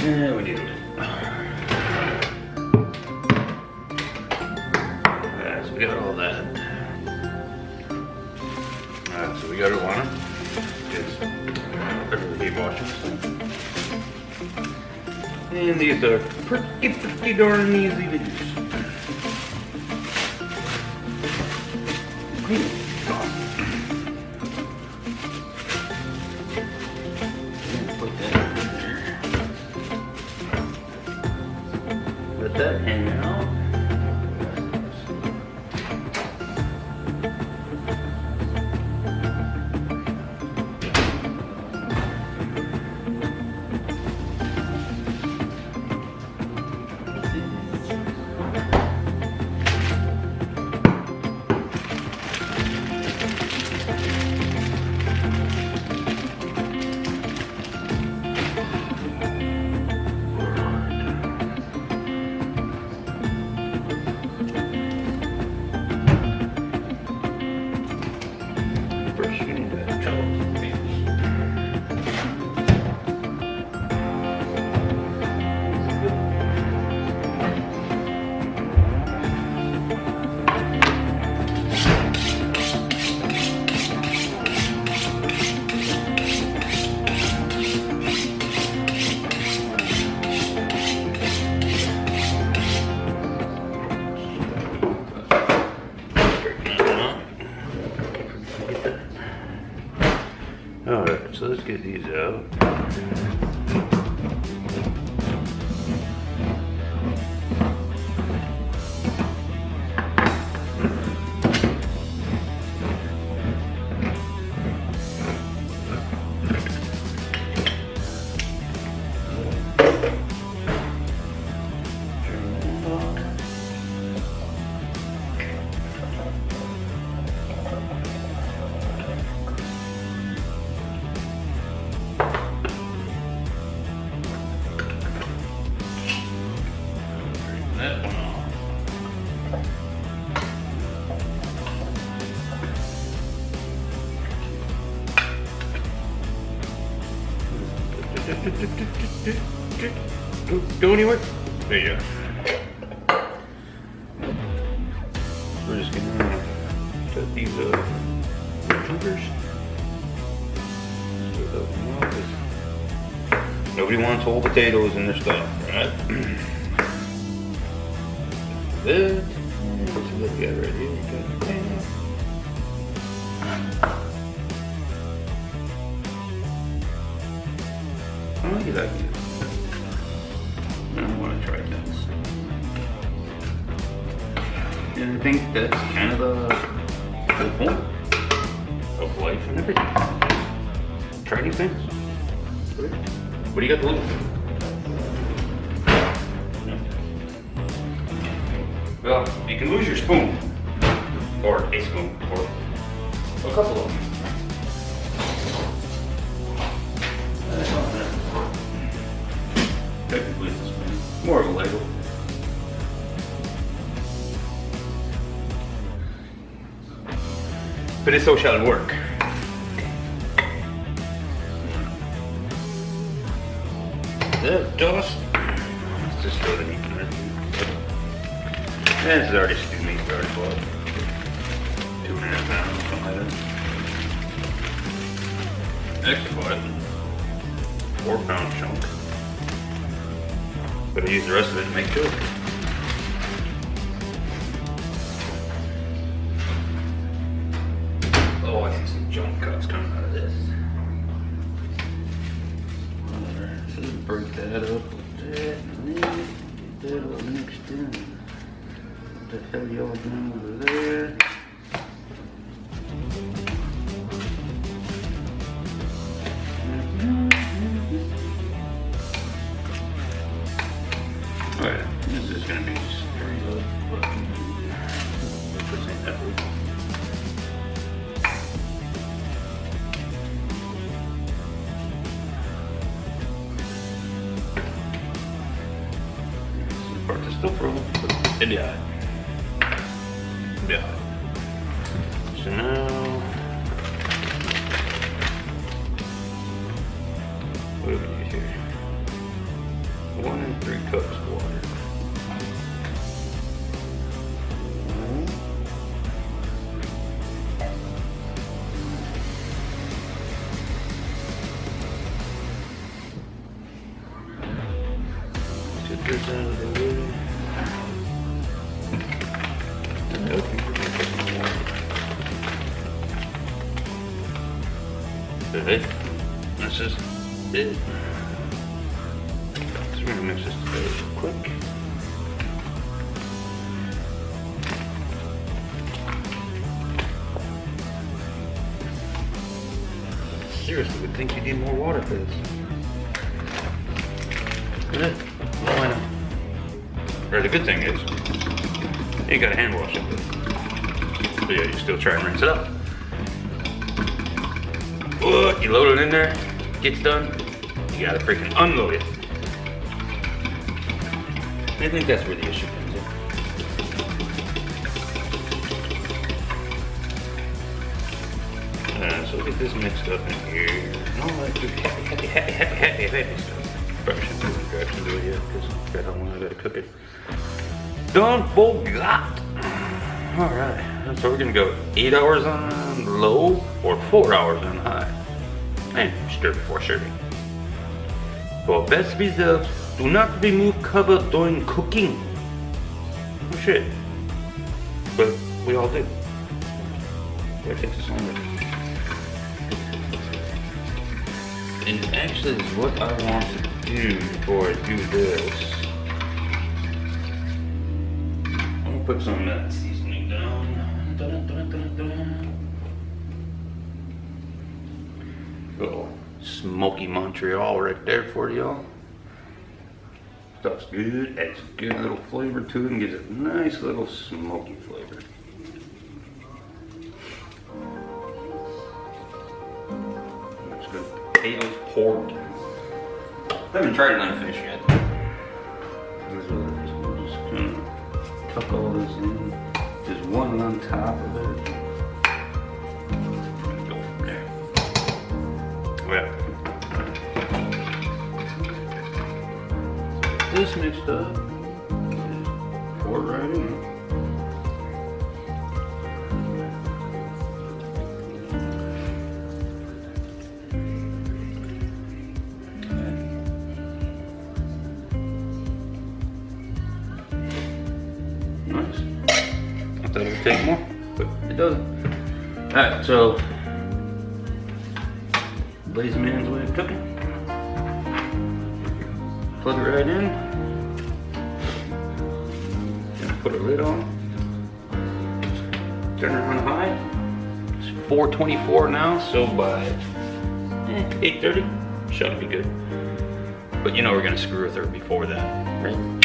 Yeah, we need it. Alright, so we got all that. Alright, so we got our water. It's pretty washes. And these are pretty darn easy to use. Put that in there. Let that hang out. First, you need to trouble these. Alright, so let's get these out. That one off. Don't go anywhere. There you go. We're just gonna cut these up. Clippers. Nobody wants whole potatoes in their stuff, right? Good. Let's look at it right here. Oh, you like it. I want to try this. And I think that's kind of the point of life and everything. Try new things. What do you got to lose? Well, you can lose your spoon, or a spoon, or a couple of them. Technically it's a spoon, more of a Lego. But it so shall work. That dust. Let's just throw the meat in there. This is already stewed meat, already boiled. 2.5 pounds, something like that. Extra butt. 4-pound chunk. But I use the rest of it to make chili. Oh, I see some junk cuts coming out of this. Alright, so let's break that up with that and then get that all mixed in. What the hell y'all doing over there? Alright, this is gonna be straight up. This ain't that big. This part is still frozen, but it died. Yeah. So now, what do we need here? this out of the way. Okay, this is it. So we're gonna mix this together real quick. Seriously, would think you need more water for this. Is it? No, I know. Or the good thing is, you got a hand wash it. So yeah, you still try and rinse it up. What? You load it in there, gets done, you gotta freaking unload it. I think that's where the issue comes in. So we'll get this mixed up in here. And all that good happy stuff. Probably shouldn't do it yet because I forgot how long I gotta cook it. Done forgot. Alright, so we're gonna go 8 hours on low or 4 hours on high. And stir before serving. For best results, do not remove cover during cooking. Oh shit. But we all do. That takes us longer. And actually is what I want to do before I do this. I'm gonna put some of that seasoning down. Little smoky Montreal right there for y'all. Stuff's good, adds a good little flavor to it and gives it a nice little smoky flavor. That's good. Potatoes, pork. I haven't tried it unfinished yet. Just gonna tuck all this in. There's one on top of it. Go from there. Well, this mixed up. Pour it right in. Nice. I thought it would take more, but it doesn't. Alright, so Lazy Man's way of cooking. Plug it right in. Gonna put a lid on. Turn it on high. It's 4:24 now, so by 8:30 should be good. But you know we're gonna screw with her before that, right?